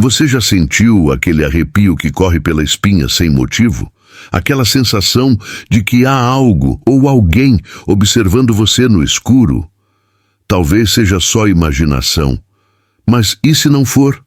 Você já sentiu aquele arrepio que corre pela espinha sem motivo? Aquela sensação de que há algo ou alguém observando você no escuro? Talvez seja só imaginação. Mas e se não for?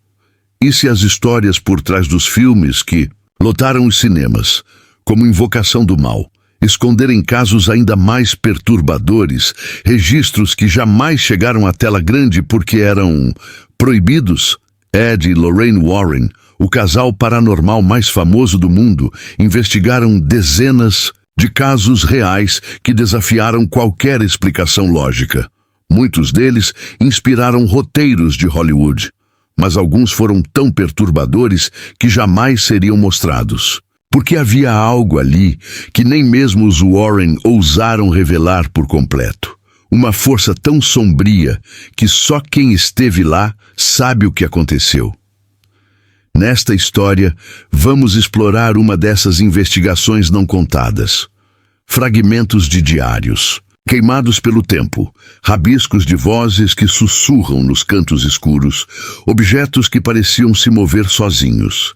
E se as histórias por trás dos filmes que lotaram os cinemas, como Invocação do Mal, esconderem casos ainda mais perturbadores, registros que jamais chegaram à tela grande porque eram proibidos? Ed e Lorraine Warren, o casal paranormal mais famoso do mundo, investigaram dezenas de casos reais que desafiaram qualquer explicação lógica. Muitos deles inspiraram roteiros de Hollywood, mas alguns foram tão perturbadores que jamais seriam mostrados. Porque havia algo ali que nem mesmo os Warren ousaram revelar por completo. Uma força tão sombria que só quem esteve lá sabe o que aconteceu. Nesta história, vamos explorar uma dessas investigações não contadas. Fragmentos de diários, queimados pelo tempo, rabiscos de vozes que sussurram nos cantos escuros, objetos que pareciam se mover sozinhos.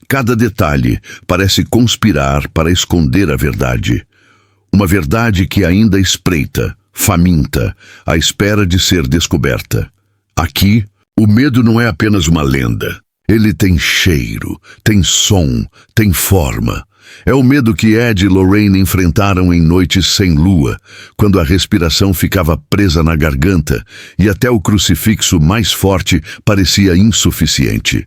Cada detalhe parece conspirar para esconder a verdade. Uma verdade que ainda espreita, faminta, à espera de ser descoberta. Aqui, o medo não é apenas uma lenda. Ele tem cheiro, tem som, tem forma. É o medo que Ed e Lorraine enfrentaram em noites sem lua, quando a respiração ficava presa na garganta e até o crucifixo mais forte parecia insuficiente.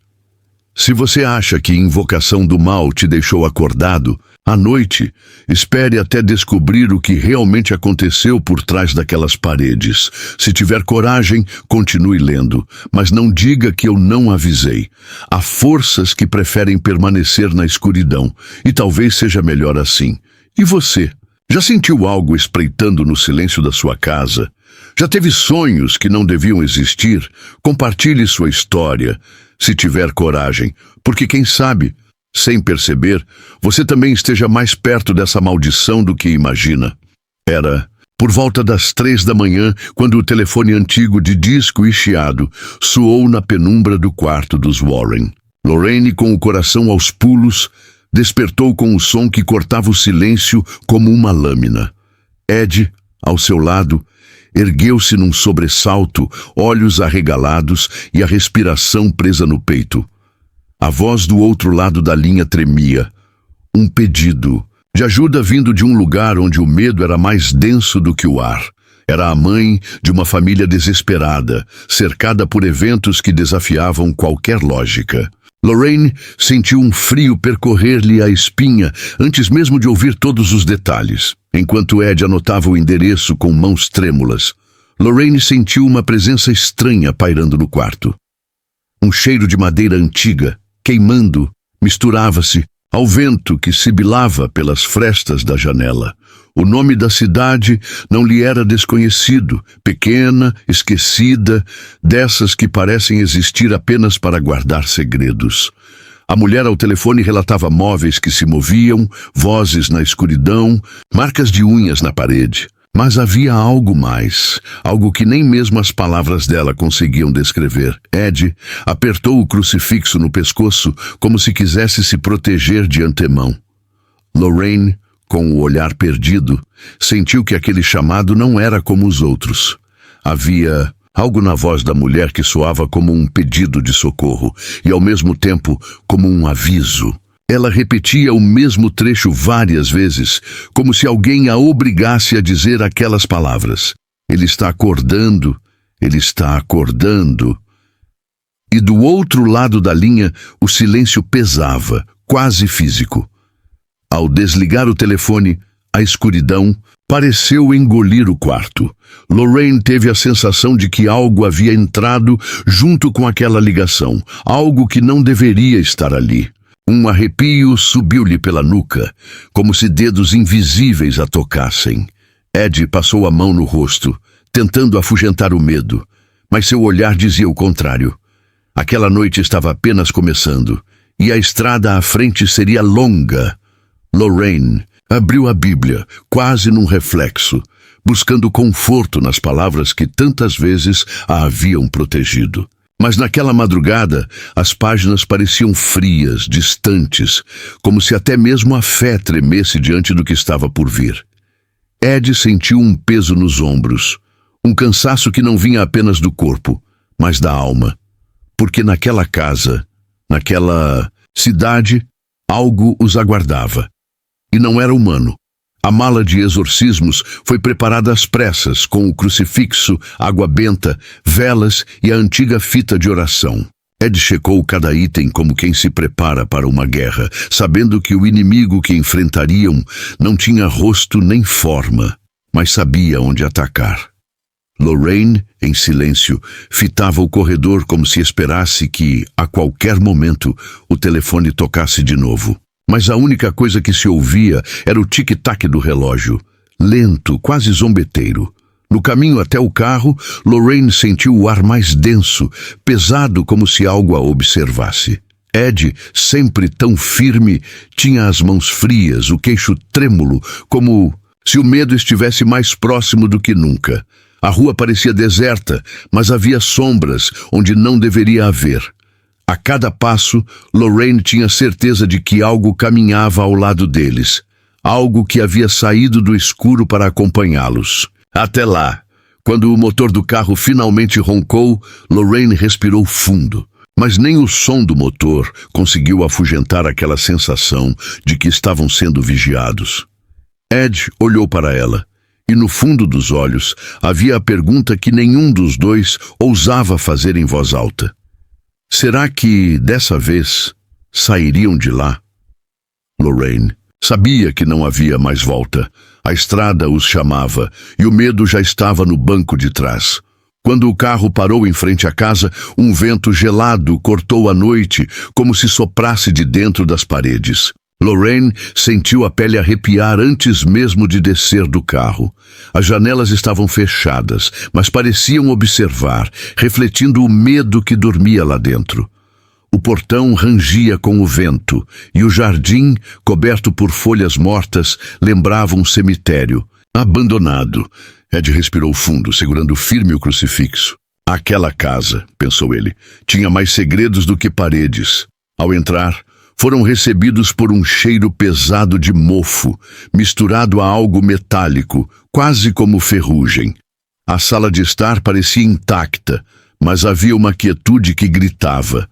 Se você acha que Invocação do Mal te deixou acordado, à noite, espere até descobrir o que realmente aconteceu por trás daquelas paredes. Se tiver coragem, continue lendo, mas não diga que eu não avisei. Há forças que preferem permanecer na escuridão, e talvez seja melhor assim. E você? Já sentiu algo espreitando no silêncio da sua casa? Já teve sonhos que não deviam existir? Compartilhe sua história, se tiver coragem, porque quem sabe, sem perceber, você também esteja mais perto dessa maldição do que imagina. Era por volta das 3 da manhã, quando o telefone antigo de disco e chiado soou na penumbra do quarto dos Warren. Lorraine, com o coração aos pulos, despertou com o som que cortava o silêncio como uma lâmina. Ed, ao seu lado, ergueu-se num sobressalto, olhos arregalados e a respiração presa no peito. A voz do outro lado da linha tremia. Um pedido de ajuda vindo de um lugar onde o medo era mais denso do que o ar. Era a mãe de uma família desesperada, cercada por eventos que desafiavam qualquer lógica. Lorraine sentiu um frio percorrer-lhe a espinha antes mesmo de ouvir todos os detalhes. Enquanto Ed anotava o endereço com mãos trêmulas, Lorraine sentiu uma presença estranha pairando no quarto. Um cheiro de madeira antiga, queimando, misturava-se ao vento que sibilava pelas frestas da janela. O nome da cidade não lhe era desconhecido, pequena, esquecida, dessas que parecem existir apenas para guardar segredos. A mulher ao telefone relatava móveis que se moviam, vozes na escuridão, marcas de unhas na parede. Mas havia algo mais, algo que nem mesmo as palavras dela conseguiam descrever. Ed apertou o crucifixo no pescoço como se quisesse se proteger de antemão. Lorraine, com o olhar perdido, sentiu que aquele chamado não era como os outros. Havia algo na voz da mulher que soava como um pedido de socorro e, ao mesmo tempo, como um aviso. Ela repetia o mesmo trecho várias vezes, como se alguém a obrigasse a dizer aquelas palavras. Ele está acordando, ele está acordando. E do outro lado da linha, o silêncio pesava, quase físico. Ao desligar o telefone, a escuridão pareceu engolir o quarto. Lorraine teve a sensação de que algo havia entrado junto com aquela ligação, algo que não deveria estar ali. Um arrepio subiu-lhe pela nuca, como se dedos invisíveis a tocassem. Ed passou a mão no rosto, tentando afugentar o medo, mas seu olhar dizia o contrário. Aquela noite estava apenas começando, e a estrada à frente seria longa. Lorraine abriu a Bíblia, quase num reflexo, buscando conforto nas palavras que tantas vezes a haviam protegido. Mas naquela madrugada, as páginas pareciam frias, distantes, como se até mesmo a fé tremesse diante do que estava por vir. Ed sentiu um peso nos ombros, um cansaço que não vinha apenas do corpo, mas da alma. Porque naquela casa, naquela cidade, algo os aguardava. E não era humano. A mala de exorcismos foi preparada às pressas, com o crucifixo, água benta, velas e a antiga fita de oração. Ed checou cada item como quem se prepara para uma guerra, sabendo que o inimigo que enfrentariam não tinha rosto nem forma, mas sabia onde atacar. Lorraine, em silêncio, fitava o corredor como se esperasse que, a qualquer momento, o telefone tocasse de novo. Mas a única coisa que se ouvia era o tic-tac do relógio, lento, quase zombeteiro. No caminho até o carro, Lorraine sentiu o ar mais denso, pesado como se algo a observasse. Ed, sempre tão firme, tinha as mãos frias, o queixo trêmulo, como se o medo estivesse mais próximo do que nunca. A rua parecia deserta, mas havia sombras onde não deveria haver. A cada passo, Lorraine tinha certeza de que algo caminhava ao lado deles. Algo que havia saído do escuro para acompanhá-los. Até lá, quando o motor do carro finalmente roncou, Lorraine respirou fundo. Mas nem o som do motor conseguiu afugentar aquela sensação de que estavam sendo vigiados. Ed olhou para ela, e no fundo dos olhos havia a pergunta que nenhum dos dois ousava fazer em voz alta. Será que, dessa vez, sairiam de lá? Lorraine sabia que não havia mais volta. A estrada os chamava, e o medo já estava no banco de trás. Quando o carro parou em frente à casa, um vento gelado cortou a noite, como se soprasse de dentro das paredes. Lorraine sentiu a pele arrepiar antes mesmo de descer do carro. As janelas estavam fechadas, mas pareciam observar, refletindo o medo que dormia lá dentro. O portão rangia com o vento, e o jardim, coberto por folhas mortas, lembrava um cemitério. Abandonado. Ed respirou fundo, segurando firme o crucifixo. Aquela casa, pensou ele, tinha mais segredos do que paredes. Ao entrar, foram recebidos por um cheiro pesado de mofo, misturado a algo metálico, quase como ferrugem. A sala de estar parecia intacta, mas havia uma quietude que gritava.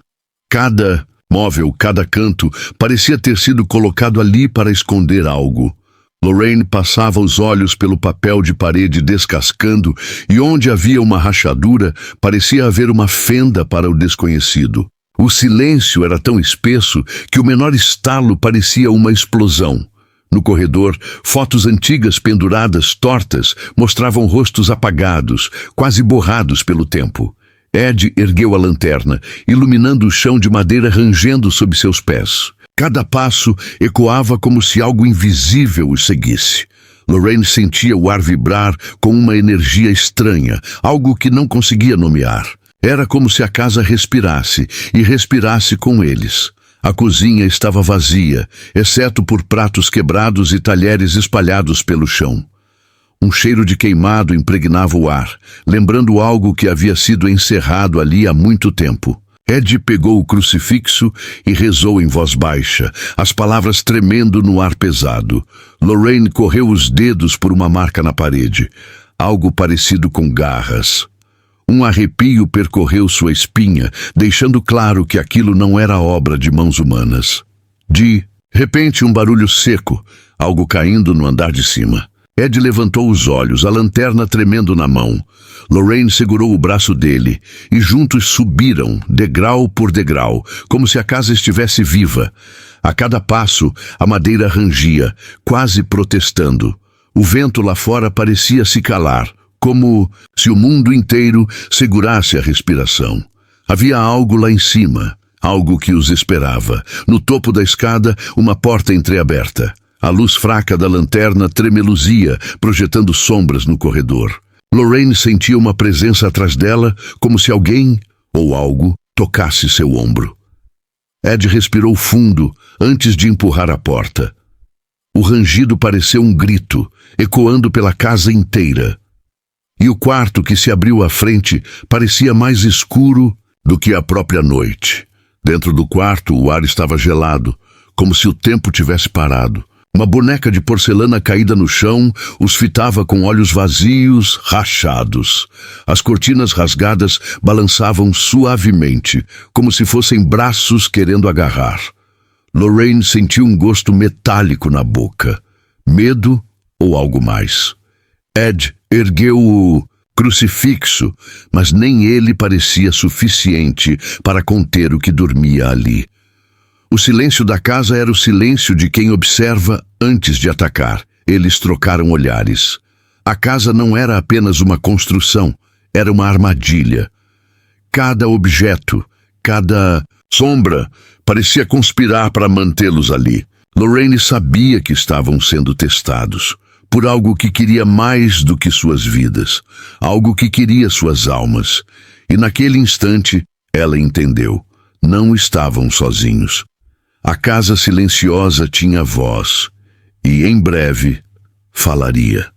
Cada móvel, cada canto, parecia ter sido colocado ali para esconder algo. Lorraine passava os olhos pelo papel de parede descascando, e onde havia uma rachadura, parecia haver uma fenda para o desconhecido. O silêncio era tão espesso que o menor estalo parecia uma explosão. No corredor, fotos antigas penduradas, tortas, mostravam rostos apagados, quase borrados pelo tempo. Ed ergueu a lanterna, iluminando o chão de madeira rangendo sob seus pés. Cada passo ecoava como se algo invisível os seguisse. Lorraine sentia o ar vibrar com uma energia estranha, algo que não conseguia nomear. Era como se a casa respirasse, e respirasse com eles. A cozinha estava vazia, exceto por pratos quebrados e talheres espalhados pelo chão. Um cheiro de queimado impregnava o ar, lembrando algo que havia sido encerrado ali há muito tempo. Ed pegou o crucifixo e rezou em voz baixa, as palavras tremendo no ar pesado. Lorraine correu os dedos por uma marca na parede, algo parecido com garras. Um arrepio percorreu sua espinha, deixando claro que aquilo não era obra de mãos humanas. De repente, um barulho seco, algo caindo no andar de cima. Ed levantou os olhos, a lanterna tremendo na mão. Lorraine segurou o braço dele, e juntos subiram, degrau por degrau, como se a casa estivesse viva. A cada passo, a madeira rangia, quase protestando. O vento lá fora parecia se calar, como se o mundo inteiro segurasse a respiração. Havia algo lá em cima, algo que os esperava. No topo da escada, uma porta entreaberta. A luz fraca da lanterna tremeluzia, projetando sombras no corredor. Lorraine sentia uma presença atrás dela, como se alguém, ou algo, tocasse seu ombro. Ed respirou fundo antes de empurrar a porta. O rangido pareceu um grito, ecoando pela casa inteira. E o quarto que se abriu à frente parecia mais escuro do que a própria noite. Dentro do quarto, o ar estava gelado, como se o tempo tivesse parado. Uma boneca de porcelana caída no chão os fitava com olhos vazios, rachados. As cortinas rasgadas balançavam suavemente, como se fossem braços querendo agarrar. Lorraine sentiu um gosto metálico na boca. Medo ou algo mais? Ed ergueu o crucifixo, mas nem ele parecia suficiente para conter o que dormia ali. O silêncio da casa era o silêncio de quem observa antes de atacar. Eles trocaram olhares. A casa não era apenas uma construção, era uma armadilha. Cada objeto, cada sombra, parecia conspirar para mantê-los ali. Lorraine sabia que estavam sendo testados por algo que queria mais do que suas vidas, algo que queria suas almas. E naquele instante, ela entendeu. Não estavam sozinhos. A casa silenciosa tinha voz, e em breve falaria.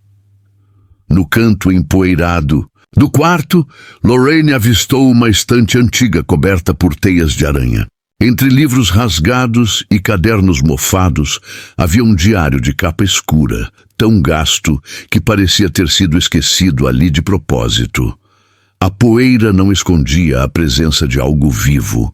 No canto empoeirado do quarto, Lorraine avistou uma estante antiga coberta por teias de aranha. Entre livros rasgados e cadernos mofados, havia um diário de capa escura, tão gasto que parecia ter sido esquecido ali de propósito. A poeira não escondia a presença de algo vivo,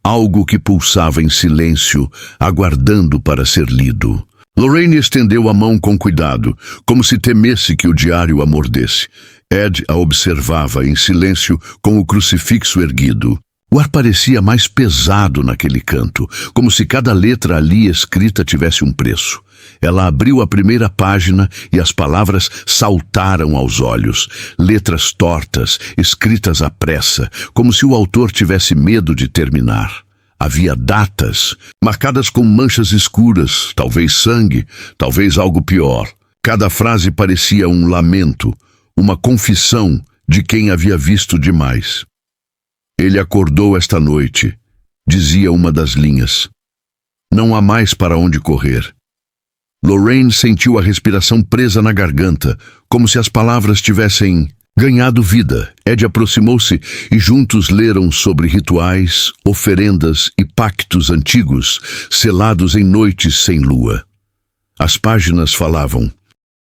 algo que pulsava em silêncio, aguardando para ser lido. Lorraine estendeu a mão com cuidado, como se temesse que o diário a mordesse. Ed a observava em silêncio com o crucifixo erguido. O ar parecia mais pesado naquele canto, como se cada letra ali escrita tivesse um preço. Ela abriu a primeira página e as palavras saltaram aos olhos. Letras tortas, escritas à pressa, como se o autor tivesse medo de terminar. Havia datas, marcadas com manchas escuras, talvez sangue, talvez algo pior. Cada frase parecia um lamento, uma confissão de quem havia visto demais. Ele acordou esta noite, dizia uma das linhas. Não há mais para onde correr. Lorraine sentiu a respiração presa na garganta, como se as palavras tivessem ganhado vida. Ed aproximou-se e juntos leram sobre rituais, oferendas e pactos antigos, selados em noites sem lua. As páginas falavam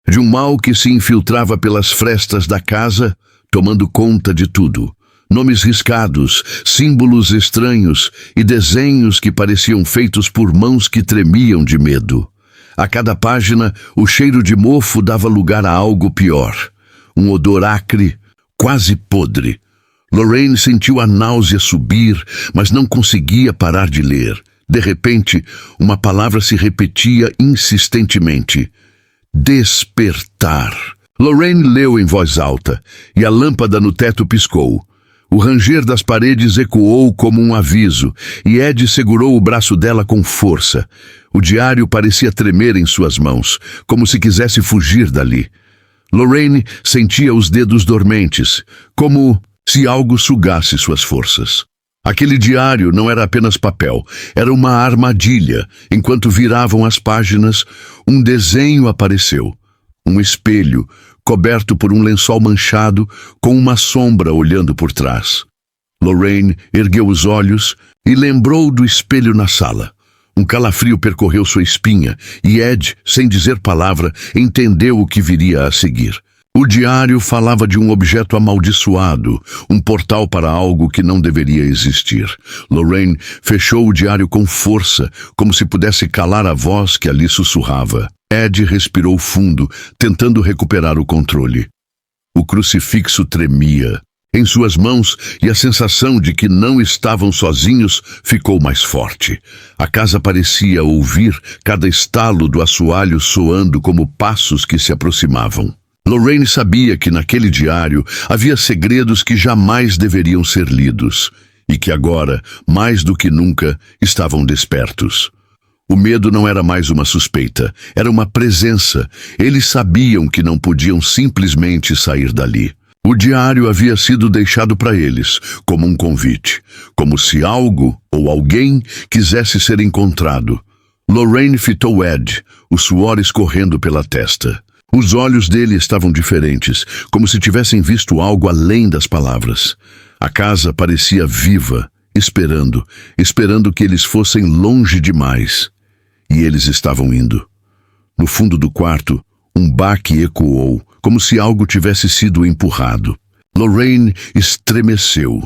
de um mal que se infiltrava pelas frestas da casa, tomando conta de tudo. Nomes riscados, símbolos estranhos e desenhos que pareciam feitos por mãos que tremiam de medo. A cada página, o cheiro de mofo dava lugar a algo pior. Um odor acre, quase podre. Lorraine sentiu a náusea subir, mas não conseguia parar de ler. De repente, uma palavra se repetia insistentemente. Despertar. Lorraine leu em voz alta, e a lâmpada no teto piscou. O ranger das paredes ecoou como um aviso, e Ed segurou o braço dela com força. O diário parecia tremer em suas mãos, como se quisesse fugir dali. Lorraine sentia os dedos dormentes, como se algo sugasse suas forças. Aquele diário não era apenas papel, era uma armadilha. Enquanto viravam as páginas, um desenho apareceu. Um espelho, coberto por um lençol manchado, com uma sombra olhando por trás. Lorraine ergueu os olhos e lembrou do espelho na sala. Um calafrio percorreu sua espinha e Ed, sem dizer palavra, entendeu o que viria a seguir. O diário falava de um objeto amaldiçoado, um portal para algo que não deveria existir. Lorraine fechou o diário com força, como se pudesse calar a voz que ali sussurrava. Ed respirou fundo, tentando recuperar o controle. O crucifixo tremia em suas mãos e a sensação de que não estavam sozinhos ficou mais forte. A casa parecia ouvir cada estalo do assoalho soando como passos que se aproximavam. Lorraine sabia que naquele diário havia segredos que jamais deveriam ser lidos e que agora, mais do que nunca, estavam despertos. O medo não era mais uma suspeita, era uma presença. Eles sabiam que não podiam simplesmente sair dali. O diário havia sido deixado para eles, como um convite, como se algo ou alguém quisesse ser encontrado. Lorraine fitou Ed, o suor escorrendo pela testa. Os olhos dele estavam diferentes, como se tivessem visto algo além das palavras. A casa parecia viva, esperando que eles fossem longe demais. E eles estavam indo. No fundo do quarto, um baque ecoou, como se algo tivesse sido empurrado. Lorraine estremeceu.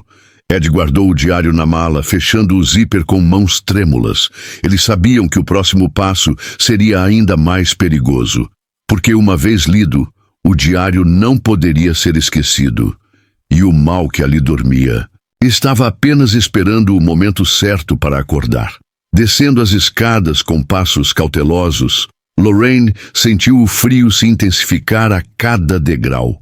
Ed guardou o diário na mala, fechando o zíper com mãos trêmulas. Eles sabiam que o próximo passo seria ainda mais perigoso, porque uma vez lido, o diário não poderia ser esquecido. E o mal que ali dormia estava apenas esperando o momento certo para acordar. Descendo as escadas com passos cautelosos, Lorraine sentiu o frio se intensificar a cada degrau.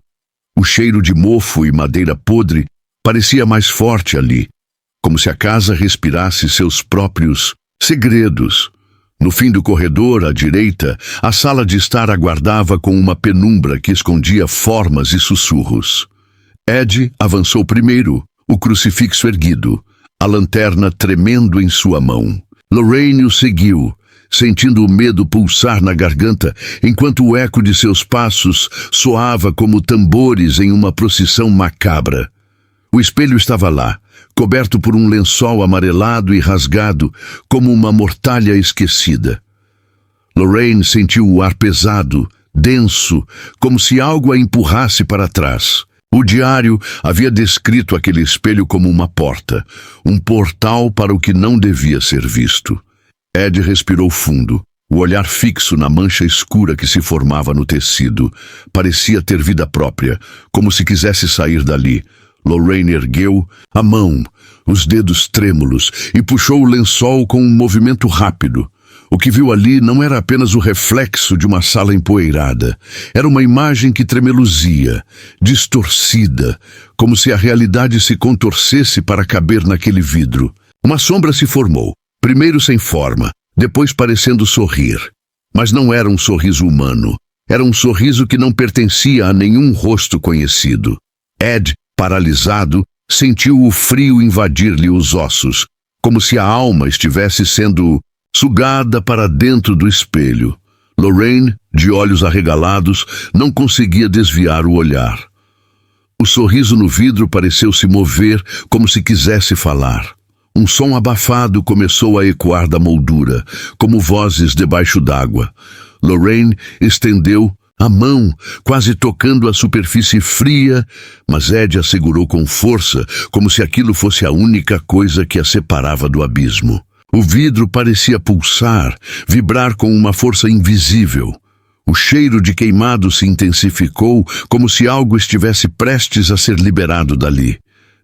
O cheiro de mofo e madeira podre parecia mais forte ali, como se a casa respirasse seus próprios segredos. No fim do corredor, à direita, a sala de estar aguardava com uma penumbra que escondia formas e sussurros. Ed avançou primeiro, o crucifixo erguido, a lanterna tremendo em sua mão. Lorraine o seguiu, sentindo o medo pulsar na garganta, enquanto o eco de seus passos soava como tambores em uma procissão macabra. O espelho estava lá, coberto por um lençol amarelado e rasgado, como uma mortalha esquecida. Lorraine sentiu o ar pesado, denso, como se algo a empurrasse para trás. O diário havia descrito aquele espelho como uma porta, um portal para o que não devia ser visto. Ed respirou fundo. O olhar fixo na mancha escura que se formava no tecido parecia ter vida própria, como se quisesse sair dali. Lorraine ergueu a mão, os dedos trêmulos, e puxou o lençol com um movimento rápido. O que viu ali não era apenas o reflexo de uma sala empoeirada. Era uma imagem que tremeluzia, distorcida, como se a realidade se contorcesse para caber naquele vidro. Uma sombra se formou, primeiro sem forma, depois parecendo sorrir. Mas não era um sorriso humano. Era um sorriso que não pertencia a nenhum rosto conhecido. Ed, paralisado, sentiu o frio invadir-lhe os ossos, como se a alma estivesse sendo sugada para dentro do espelho. Lorraine, de olhos arregalados, não conseguia desviar o olhar. O sorriso no vidro pareceu se mover como se quisesse falar. Um som abafado começou a ecoar da moldura, como vozes debaixo d'água. Lorraine estendeu a mão, quase tocando a superfície fria, mas Ed a segurou com força, como se aquilo fosse a única coisa que a separava do abismo. O vidro parecia pulsar, vibrar com uma força invisível. O cheiro de queimado se intensificou, como se algo estivesse prestes a ser liberado dali.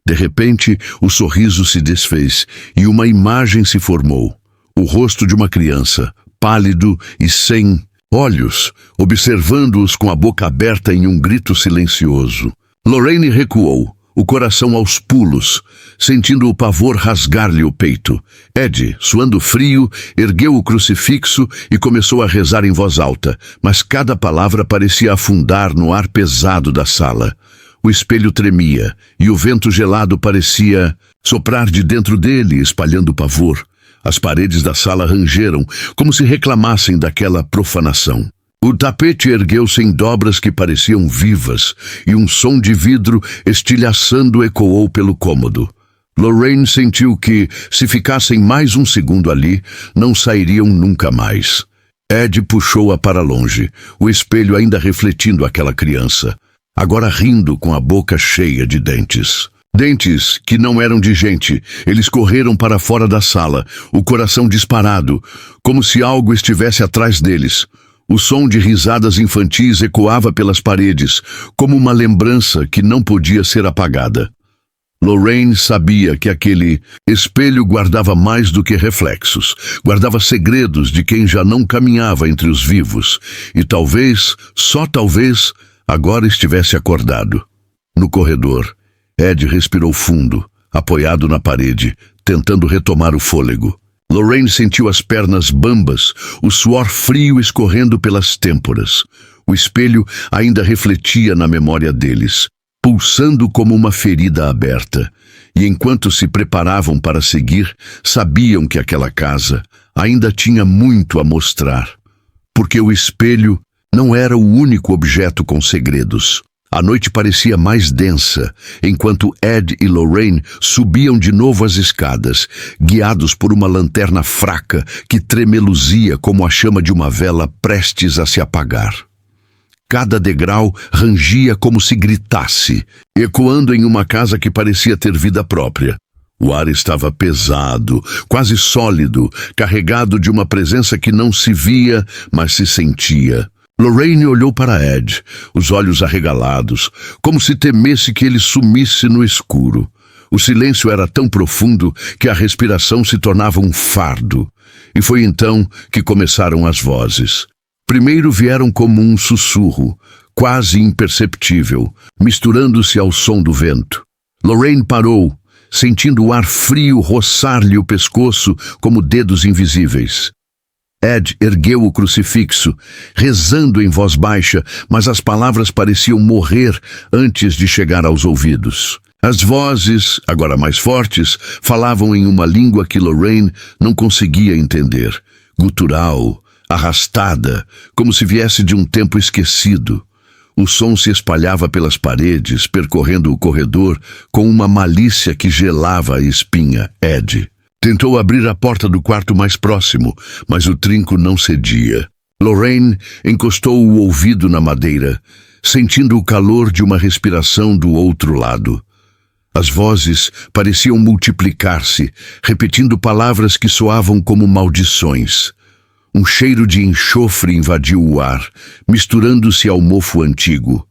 De repente, o sorriso se desfez e uma imagem se formou. O rosto de uma criança, pálido e sem olhos, observando-os com a boca aberta em um grito silencioso. Lorraine recuou, o coração aos pulos, sentindo o pavor rasgar-lhe o peito. Ed, suando frio, ergueu o crucifixo e começou a rezar em voz alta, mas cada palavra parecia afundar no ar pesado da sala. O espelho tremia, e o vento gelado parecia soprar de dentro dele, espalhando pavor. As paredes da sala rangeram, como se reclamassem daquela profanação. O tapete ergueu-se em dobras que pareciam vivas, e um som de vidro estilhaçando ecoou pelo cômodo. Lorraine sentiu que, se ficassem mais um segundo ali, não sairiam nunca mais. Ed puxou-a para longe, o espelho ainda refletindo aquela criança, agora rindo com a boca cheia de dentes. Dentes que não eram de gente, eles correram para fora da sala, o coração disparado, como se algo estivesse atrás deles. O som de risadas infantis ecoava pelas paredes, como uma lembrança que não podia ser apagada. Lorraine sabia que aquele espelho guardava mais do que reflexos, guardava segredos de quem já não caminhava entre os vivos, e talvez, só talvez, agora estivesse acordado. No corredor, Ed respirou fundo, apoiado na parede, tentando retomar o fôlego. Lorraine sentiu as pernas bambas, o suor frio escorrendo pelas têmporas. O espelho ainda refletia na memória deles, pulsando como uma ferida aberta. E enquanto se preparavam para seguir, sabiam que aquela casa ainda tinha muito a mostrar. Porque o espelho não era o único objeto com segredos. A noite parecia mais densa, enquanto Ed e Lorraine subiam de novo as escadas, guiados por uma lanterna fraca que tremeluzia como a chama de uma vela prestes a se apagar. Cada degrau rangia como se gritasse, ecoando em uma casa que parecia ter vida própria. O ar estava pesado, quase sólido, carregado de uma presença que não se via, mas se sentia. Lorraine olhou para Ed, os olhos arregalados, como se temesse que ele sumisse no escuro. O silêncio era tão profundo que a respiração se tornava um fardo. E foi então que começaram as vozes. Primeiro vieram como um sussurro, quase imperceptível, misturando-se ao som do vento. Lorraine parou, sentindo o ar frio roçar-lhe o pescoço como dedos invisíveis. Ed ergueu o crucifixo, rezando em voz baixa, mas as palavras pareciam morrer antes de chegar aos ouvidos. As vozes, agora mais fortes, falavam em uma língua que Lorraine não conseguia entender. Gutural, arrastada, como se viesse de um tempo esquecido. O som se espalhava pelas paredes, percorrendo o corredor, com uma malícia que gelava a espinha. Ed tentou abrir a porta do quarto mais próximo, mas o trinco não cedia. Lorraine encostou o ouvido na madeira, sentindo o calor de uma respiração do outro lado. As vozes pareciam multiplicar-se, repetindo palavras que soavam como maldições. Um cheiro de enxofre invadiu o ar, misturando-se ao mofo antigo.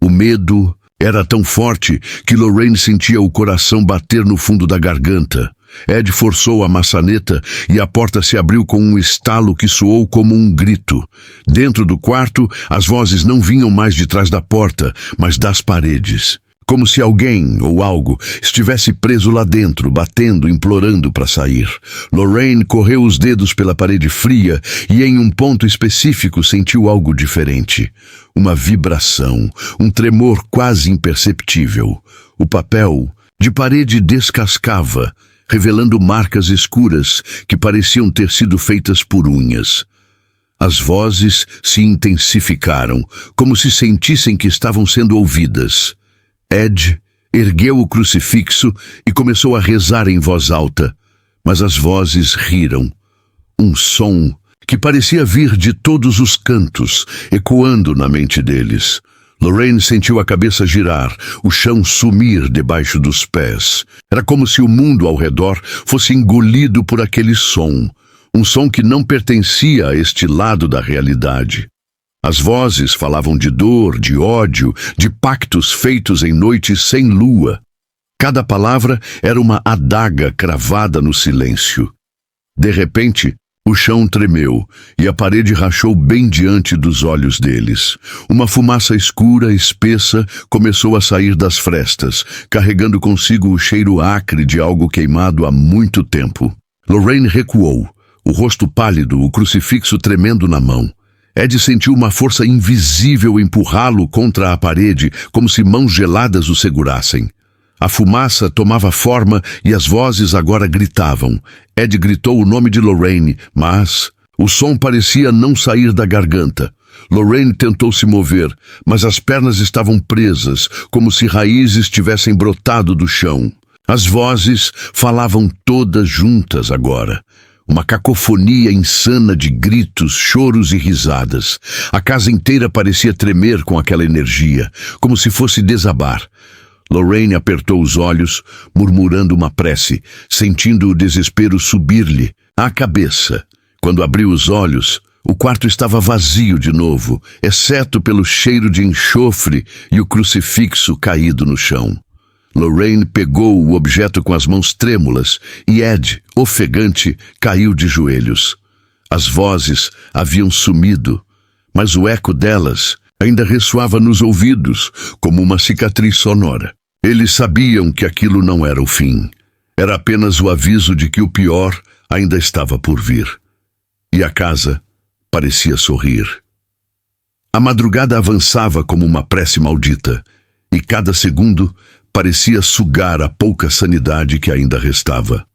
O medo era tão forte que Lorraine sentia o coração bater no fundo da garganta. Ed forçou a maçaneta e a porta se abriu com um estalo que soou como um grito. Dentro do quarto, as vozes não vinham mais de trás da porta, mas das paredes. Como se alguém ou algo estivesse preso lá dentro, batendo, implorando para sair. Lorraine correu os dedos pela parede fria e em um ponto específico sentiu algo diferente. Uma vibração, um tremor quase imperceptível. O papel de parede descascava, revelando marcas escuras que pareciam ter sido feitas por unhas. As vozes se intensificaram, como se sentissem que estavam sendo ouvidas. Ed ergueu o crucifixo e começou a rezar em voz alta, mas as vozes riram. Um som que parecia vir de todos os cantos, ecoando na mente deles. Lorraine sentiu a cabeça girar, o chão sumir debaixo dos pés. Era como se o mundo ao redor fosse engolido por aquele som, um som que não pertencia a este lado da realidade. As vozes falavam de dor, de ódio, de pactos feitos em noites sem lua. Cada palavra era uma adaga cravada no silêncio. De repente, o chão tremeu e a parede rachou bem diante dos olhos deles. Uma fumaça escura, espessa, começou a sair das frestas, carregando consigo o cheiro acre de algo queimado há muito tempo. Lorraine recuou, o rosto pálido, o crucifixo tremendo na mão. Ed sentiu uma força invisível empurrá-lo contra a parede, como se mãos geladas o segurassem. A fumaça tomava forma e as vozes agora gritavam. Ed gritou o nome de Lorraine, mas o som parecia não sair da garganta. Lorraine tentou se mover, mas as pernas estavam presas, como se raízes tivessem brotado do chão. As vozes falavam todas juntas agora. Uma cacofonia insana de gritos, choros e risadas. A casa inteira parecia tremer com aquela energia, como se fosse desabar. Lorraine apertou os olhos, murmurando uma prece, sentindo o desespero subir-lhe à cabeça. Quando abriu os olhos, o quarto estava vazio de novo, exceto pelo cheiro de enxofre e o crucifixo caído no chão. Lorraine pegou o objeto com as mãos trêmulas e Ed, ofegante, caiu de joelhos. As vozes haviam sumido, mas o eco delas ainda ressoava nos ouvidos, como uma cicatriz sonora. Eles sabiam que aquilo não era o fim. Era apenas o aviso de que o pior ainda estava por vir. E a casa parecia sorrir. A madrugada avançava como uma prece maldita, e cada segundo parecia sugar a pouca sanidade que ainda restava.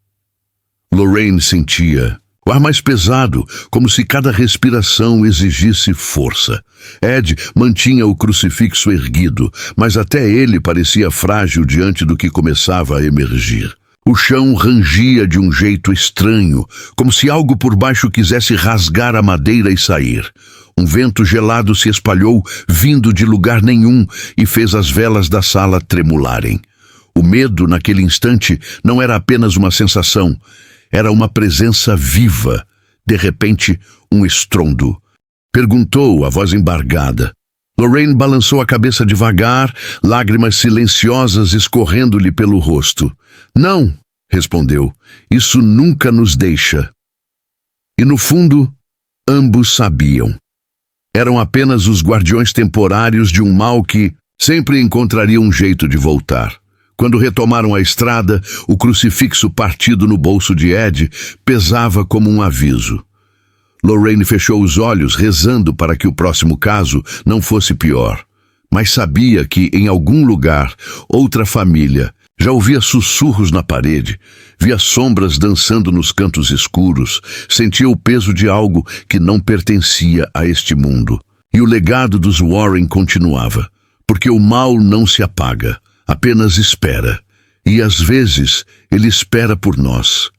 Lorraine sentia O ar mais pesado, como se cada respiração exigisse força. Ed mantinha o crucifixo erguido, mas até ele parecia frágil diante do que começava a emergir. O chão rangia de um jeito estranho, como se algo por baixo quisesse rasgar a madeira e sair. Um vento gelado se espalhou, vindo de lugar nenhum, e fez as velas da sala tremularem. O medo, naquele instante, não era apenas uma sensação. Era uma presença viva. De repente, um estrondo. Perguntou, a voz embargada. Lorraine balançou a cabeça devagar, lágrimas silenciosas escorrendo-lhe pelo rosto. Não, respondeu, isso nunca nos deixa. E no fundo, ambos sabiam. Eram apenas os guardiões temporários de um mal que sempre encontraria um jeito de voltar. Quando retomaram a estrada, o crucifixo partido no bolso de Ed pesava como um aviso. Lorraine fechou os olhos, rezando para que o próximo caso não fosse pior. Mas sabia que, em algum lugar, outra família já ouvia sussurros na parede, via sombras dançando nos cantos escuros, sentia o peso de algo que não pertencia a este mundo. E o legado dos Warren continuava, porque o mal não se apaga. Apenas espera, e às vezes ele espera por nós.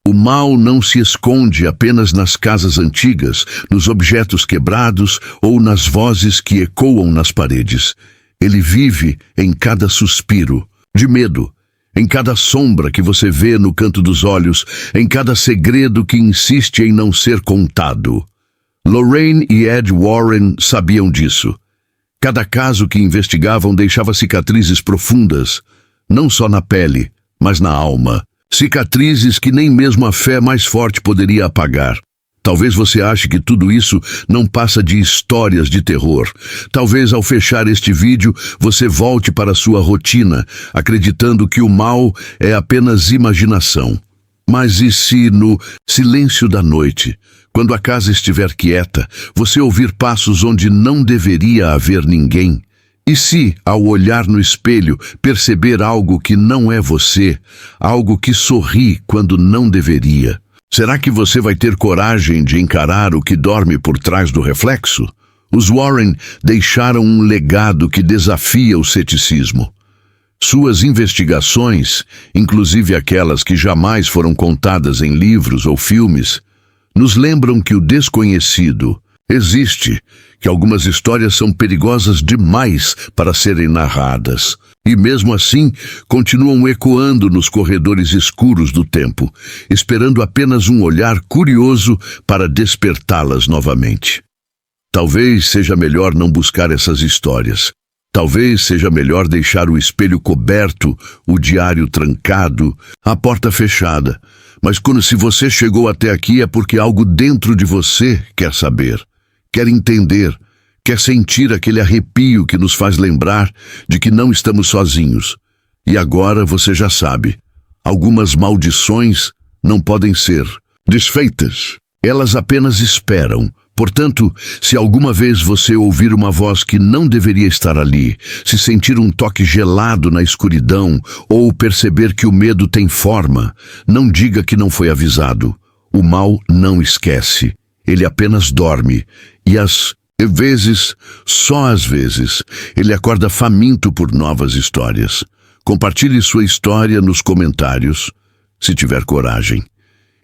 O mal não se esconde apenas nas casas antigas, nos objetos quebrados ou nas vozes que ecoam nas paredes. Ele vive em cada suspiro, de medo, em cada sombra que você vê no canto dos olhos, em cada segredo que insiste em não ser contado. Lorraine e Ed Warren sabiam disso. Cada caso que investigavam deixava cicatrizes profundas, não só na pele, mas na alma. Cicatrizes que nem mesmo a fé mais forte poderia apagar. Talvez você ache que tudo isso não passa de histórias de terror. Talvez ao fechar este vídeo você volte para sua rotina, acreditando que o mal é apenas imaginação. Mas e se no silêncio da noite, quando a casa estiver quieta, você ouvir passos onde não deveria haver ninguém? E se, ao olhar no espelho, perceber algo que não é você, algo que sorri quando não deveria? Será que você vai ter coragem de encarar o que dorme por trás do reflexo? Os Warren deixaram um legado que desafia o ceticismo. Suas investigações, inclusive aquelas que jamais foram contadas em livros ou filmes, nos lembram que o desconhecido existe, que algumas histórias são perigosas demais para serem narradas, e mesmo assim continuam ecoando nos corredores escuros do tempo, esperando apenas um olhar curioso para despertá-las novamente. Talvez seja melhor não buscar essas histórias. Talvez seja melhor deixar o espelho coberto, o diário trancado, a porta fechada. Mas se você chegou até aqui é porque algo dentro de você quer saber, quer entender, quer sentir aquele arrepio que nos faz lembrar de que não estamos sozinhos. E agora você já sabe, algumas maldições não podem ser desfeitas. Elas apenas esperam. Portanto, se alguma vez você ouvir uma voz que não deveria estar ali, se sentir um toque gelado na escuridão ou perceber que o medo tem forma, não diga que não foi avisado. O mal não esquece. Ele apenas dorme. E às vezes, só às vezes, ele acorda faminto por novas histórias. Compartilhe sua história nos comentários, se tiver coragem.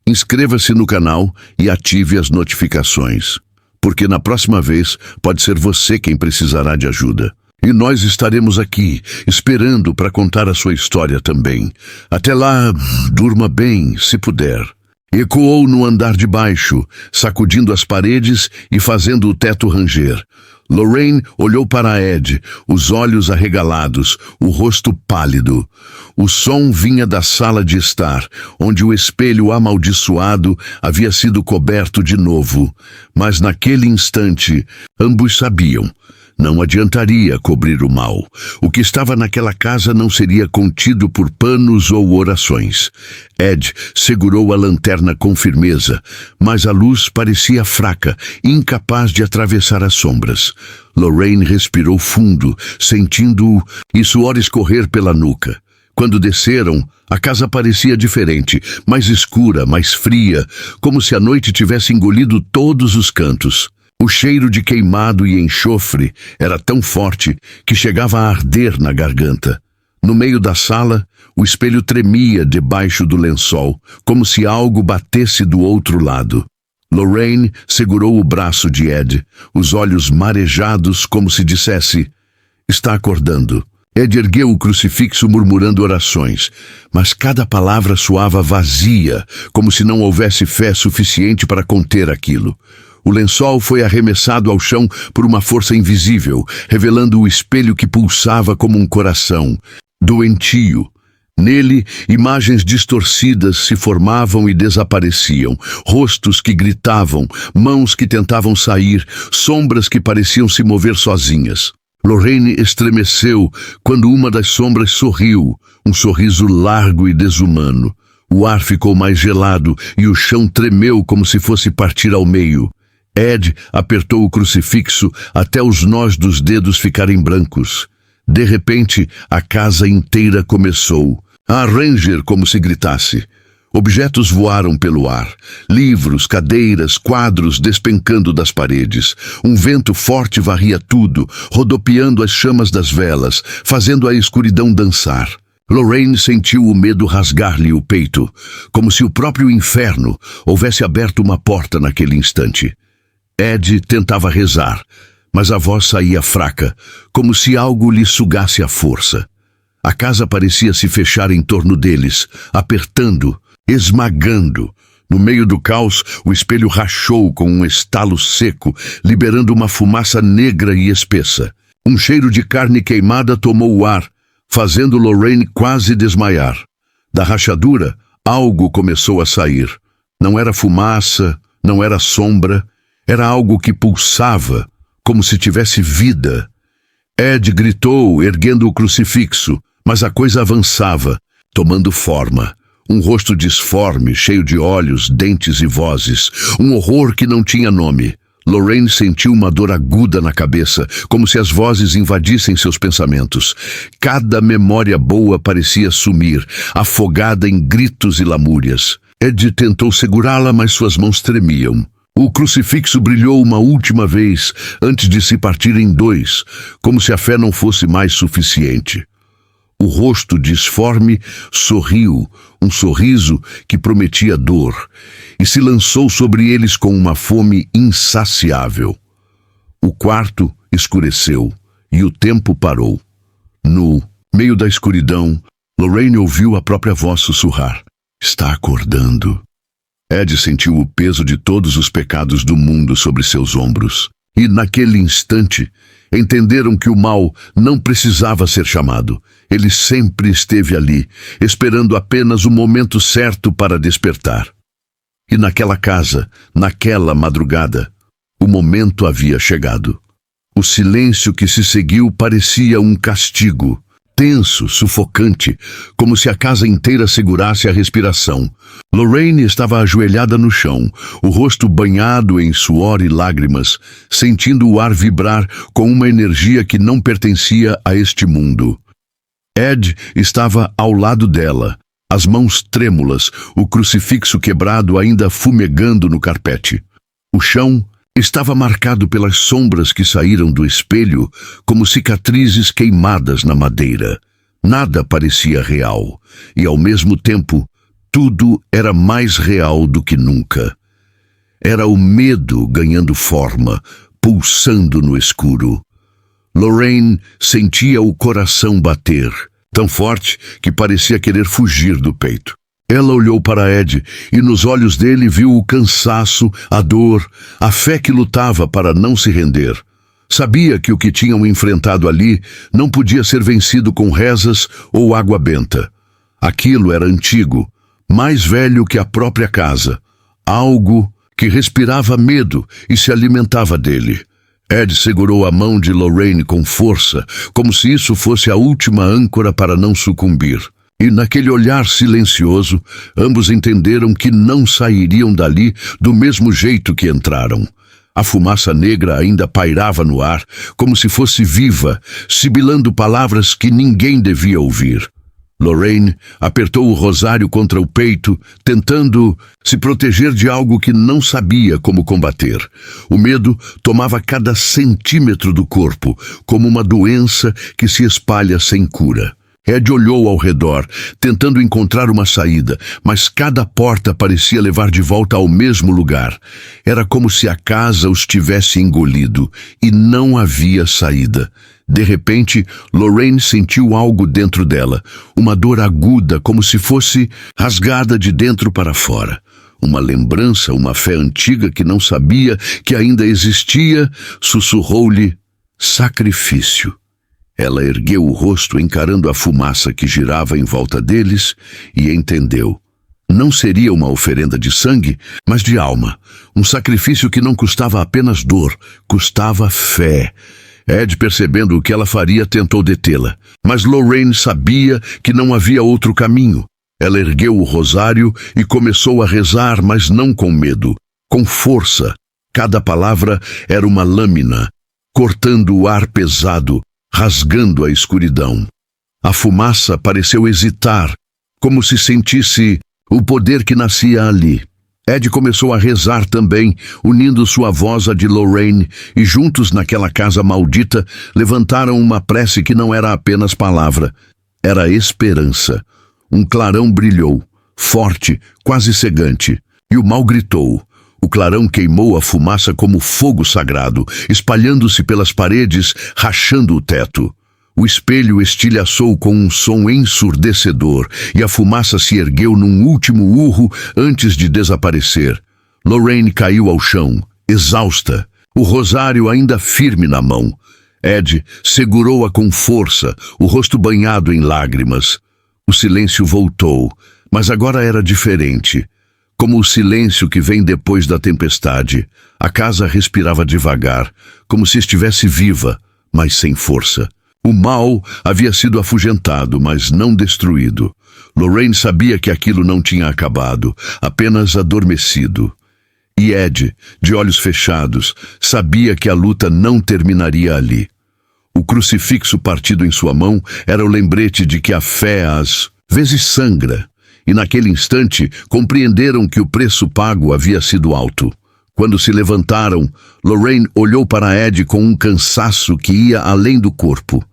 Inscreva-se no canal e ative as notificações, porque na próxima vez pode ser você quem precisará de ajuda. E nós estaremos aqui, esperando para contar a sua história também. Até lá, durma bem, se puder. Ecoou no andar de baixo, sacudindo as paredes e fazendo o teto ranger. Lorraine olhou para Ed, os olhos arregalados, o rosto pálido. O som vinha da sala de estar, onde o espelho amaldiçoado havia sido coberto de novo. Mas naquele instante, ambos sabiam. Não adiantaria cobrir o mal. O que estava naquela casa não seria contido por panos ou orações. Ed segurou a lanterna com firmeza, mas a luz parecia fraca, incapaz de atravessar as sombras. Lorraine respirou fundo, sentindo o suor escorrer pela nuca. Quando desceram, a casa parecia diferente, mais escura, mais fria, como se a noite tivesse engolido todos os cantos. O cheiro de queimado e enxofre era tão forte que chegava a arder na garganta. No meio da sala, o espelho tremia debaixo do lençol, como se algo batesse do outro lado. Lorraine segurou o braço de Ed, os olhos marejados como se dissesse: "Está acordando." Ed ergueu o crucifixo murmurando orações, mas cada palavra soava vazia, como se não houvesse fé suficiente para conter aquilo. O lençol foi arremessado ao chão por uma força invisível, revelando o espelho que pulsava como um coração, doentio. Nele, imagens distorcidas se formavam e desapareciam, rostos que gritavam, mãos que tentavam sair, sombras que pareciam se mover sozinhas. Lorraine estremeceu quando uma das sombras sorriu, um sorriso largo e desumano. O ar ficou mais gelado e o chão tremeu como se fosse partir ao meio. Ed apertou o crucifixo até os nós dos dedos ficarem brancos. De repente, a casa inteira começou a ranger como se gritasse. Objetos voaram pelo ar, livros, cadeiras, quadros despencando das paredes. Um vento forte varria tudo, rodopiando as chamas das velas, fazendo a escuridão dançar. Lorraine sentiu o medo rasgar-lhe o peito, como se o próprio inferno houvesse aberto uma porta naquele instante. Ed tentava rezar, mas a voz saía fraca, como se algo lhe sugasse a força. A casa parecia se fechar em torno deles, apertando, esmagando. No meio do caos, o espelho rachou com um estalo seco, liberando uma fumaça negra e espessa. Um cheiro de carne queimada tomou o ar, fazendo Lorraine quase desmaiar. Da rachadura, algo começou a sair. Não era fumaça, não era sombra, era algo que pulsava, como se tivesse vida. Ed gritou, erguendo o crucifixo, mas a coisa avançava, tomando forma. Um rosto disforme, cheio de olhos, dentes e vozes. Um horror que não tinha nome. Lorraine sentiu uma dor aguda na cabeça, como se as vozes invadissem seus pensamentos. Cada memória boa parecia sumir, afogada em gritos e lamúrias. Ed tentou segurá-la, mas suas mãos tremiam. O crucifixo brilhou uma última vez, antes de se partir em dois, como se a fé não fosse mais suficiente. O rosto disforme sorriu, um sorriso que prometia dor, e se lançou sobre eles com uma fome insaciável. O quarto escureceu e o tempo parou. No meio da escuridão, Lorraine ouviu a própria voz sussurrar: "Está acordando." Ed sentiu o peso de todos os pecados do mundo sobre seus ombros, e naquele instante entenderam que o mal não precisava ser chamado. Ele sempre esteve ali, esperando apenas o momento certo para despertar. E naquela casa, naquela madrugada, o momento havia chegado. O silêncio que se seguiu parecia um castigo, tenso, sufocante, como se a casa inteira segurasse a respiração. Lorraine estava ajoelhada no chão, o rosto banhado em suor e lágrimas, sentindo o ar vibrar com uma energia que não pertencia a este mundo. Ed estava ao lado dela, as mãos trêmulas, o crucifixo quebrado ainda fumegando no carpete. O chão estava marcado pelas sombras que saíram do espelho, como cicatrizes queimadas na madeira. Nada parecia real, e ao mesmo tempo, tudo era mais real do que nunca. Era o medo ganhando forma, pulsando no escuro. Lorraine sentia o coração bater, tão forte que parecia querer fugir do peito. Ela olhou para Ed e nos olhos dele viu o cansaço, a dor, a fé que lutava para não se render. Sabia que o que tinham enfrentado ali não podia ser vencido com rezas ou água benta. Aquilo era antigo, mais velho que a própria casa. Algo que respirava medo e se alimentava dele. Ed segurou a mão de Lorraine com força, como se isso fosse a última âncora para não sucumbir. E naquele olhar silencioso, ambos entenderam que não sairiam dali do mesmo jeito que entraram. A fumaça negra ainda pairava no ar, como se fosse viva, sibilando palavras que ninguém devia ouvir. Lorraine apertou o rosário contra o peito, tentando se proteger de algo que não sabia como combater. O medo tomava cada centímetro do corpo, como uma doença que se espalha sem cura. Ed olhou ao redor, tentando encontrar uma saída, mas cada porta parecia levar de volta ao mesmo lugar. Era como se a casa os tivesse engolido, e não havia saída. De repente, Lorraine sentiu algo dentro dela, uma dor aguda, como se fosse rasgada de dentro para fora. Uma lembrança, uma fé antiga que não sabia que ainda existia, sussurrou-lhe: sacrifício. Ela ergueu o rosto encarando a fumaça que girava em volta deles e entendeu. Não seria uma oferenda de sangue, mas de alma. Um sacrifício que não custava apenas dor, custava fé. Ed, percebendo o que ela faria, tentou detê-la. Mas Lorraine sabia que não havia outro caminho. Ela ergueu o rosário e começou a rezar, mas não com medo, com força. Cada palavra era uma lâmina, cortando o ar pesado, rasgando a escuridão. A fumaça pareceu hesitar, como se sentisse o poder que nascia ali. Ed começou a rezar também, unindo sua voz à de Lorraine, e juntos naquela casa maldita levantaram uma prece que não era apenas palavra, era esperança. Um clarão brilhou, forte, quase cegante, e o mal gritou. O clarão queimou a fumaça como fogo sagrado, espalhando-se pelas paredes, rachando o teto. O espelho estilhaçou com um som ensurdecedor, e a fumaça se ergueu num último urro antes de desaparecer. Lorraine caiu ao chão, exausta, o rosário ainda firme na mão. Ed segurou-a com força, o rosto banhado em lágrimas. O silêncio voltou, mas agora era diferente. Como o silêncio que vem depois da tempestade, a casa respirava devagar, como se estivesse viva, mas sem força. O mal havia sido afugentado, mas não destruído. Lorraine sabia que aquilo não tinha acabado, apenas adormecido. E Ed, de olhos fechados, sabia que a luta não terminaria ali. O crucifixo partido em sua mão era o lembrete de que a fé às vezes sangra. E naquele instante compreenderam que o preço pago havia sido alto. Quando se levantaram, Lorraine olhou para Ed com um cansaço que ia além do corpo.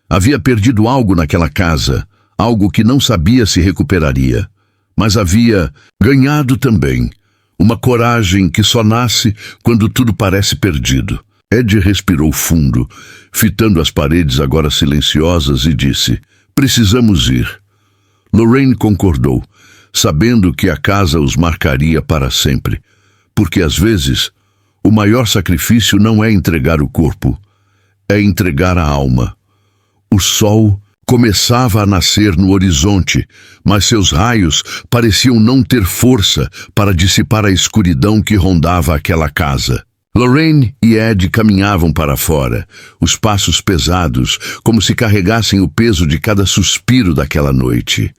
Havia perdido algo naquela casa, algo que não sabia se recuperaria. Mas havia ganhado também, uma coragem que só nasce quando tudo parece perdido. Ed respirou fundo, fitando as paredes agora silenciosas, e disse: precisamos ir. Lorraine concordou, sabendo que a casa os marcaria para sempre, porque às vezes o maior sacrifício não é entregar o corpo, é entregar a alma. O sol começava a nascer no horizonte, mas seus raios pareciam não ter força para dissipar a escuridão que rondava aquela casa. Lorraine e Ed caminhavam para fora, os passos pesados, como se carregassem o peso de cada suspiro daquela noite.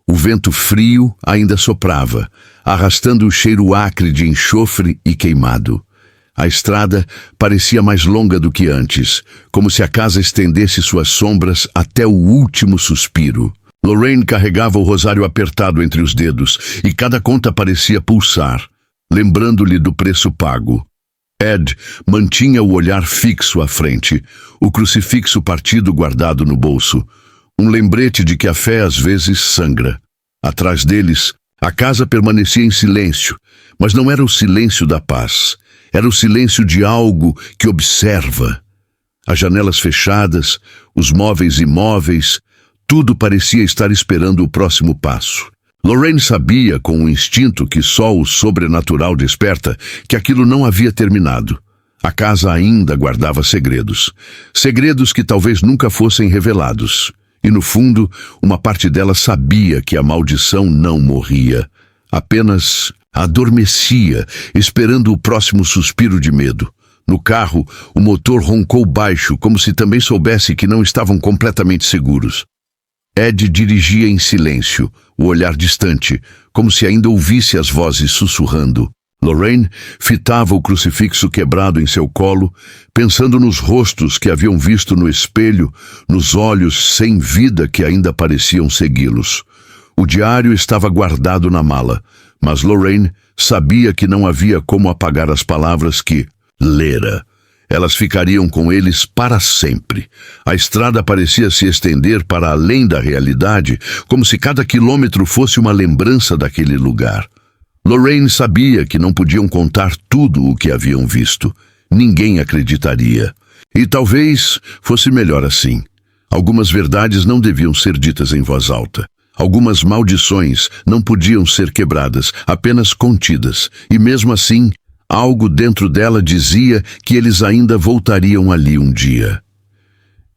O vento frio ainda soprava, arrastando o cheiro acre de enxofre e queimado. A estrada parecia mais longa do que antes, como se a casa estendesse suas sombras até o último suspiro. Lorraine carregava o rosário apertado entre os dedos, e cada conta parecia pulsar, lembrando-lhe do preço pago. Ed mantinha o olhar fixo à frente, o crucifixo partido guardado no bolso, um lembrete de que a fé às vezes sangra. Atrás deles, a casa permanecia em silêncio, mas não era o silêncio da paz, era o silêncio de algo que observa. As janelas fechadas, os móveis imóveis, tudo parecia estar esperando o próximo passo. Lorraine sabia, com um instinto que só o sobrenatural desperta, que aquilo não havia terminado. A casa ainda guardava segredos. Segredos que talvez nunca fossem revelados. E no fundo, uma parte dela sabia que a maldição não morria. Apenas adormecia, esperando o próximo suspiro de medo. No carro, o motor roncou baixo, como se também soubesse que não estavam completamente seguros. Ed dirigia em silêncio, o olhar distante, como se ainda ouvisse as vozes sussurrando. Lorraine fitava o crucifixo quebrado em seu colo, pensando nos rostos que haviam visto no espelho, nos olhos sem vida que ainda pareciam segui-los. O diário estava guardado na mala, mas Lorraine sabia que não havia como apagar as palavras que lera. Elas ficariam com eles para sempre. A estrada parecia se estender para além da realidade, como se cada quilômetro fosse uma lembrança daquele lugar. Lorraine sabia que não podiam contar tudo o que haviam visto. Ninguém acreditaria. E talvez fosse melhor assim. Algumas verdades não deviam ser ditas em voz alta. Algumas maldições não podiam ser quebradas, apenas contidas. E mesmo assim, algo dentro dela dizia que eles ainda voltariam ali um dia.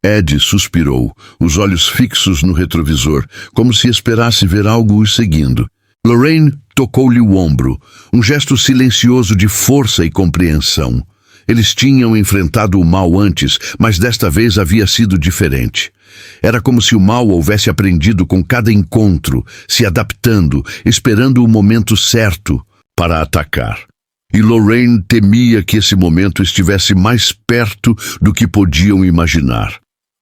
Ed suspirou, os olhos fixos no retrovisor, como se esperasse ver algo os seguindo. Lorraine tocou-lhe o ombro, um gesto silencioso de força e compreensão. Eles tinham enfrentado o mal antes, mas desta vez havia sido diferente. Era como se o mal houvesse aprendido com cada encontro, se adaptando, esperando o momento certo para atacar. E Lorraine temia que esse momento estivesse mais perto do que podiam imaginar.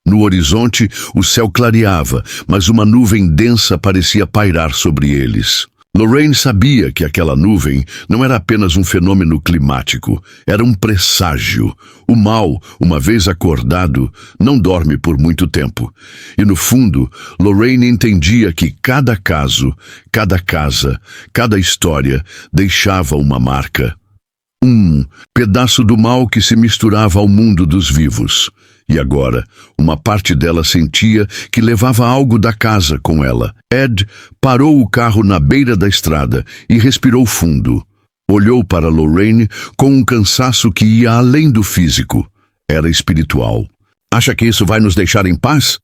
No horizonte, o céu clareava, mas uma nuvem densa parecia pairar sobre eles. Lorraine sabia que aquela nuvem não era apenas um fenômeno climático, era um presságio. O mal, uma vez acordado, não dorme por muito tempo. E no fundo, Lorraine entendia que cada caso, cada casa, cada história deixava uma marca. Um pedaço do mal que se misturava ao mundo dos vivos. E agora, uma parte dela sentia que levava algo da casa com ela. Ed parou o carro na beira da estrada e respirou fundo. Olhou para Lorraine com um cansaço que ia além do físico. Era espiritual. "Acha que isso vai nos deixar em paz?"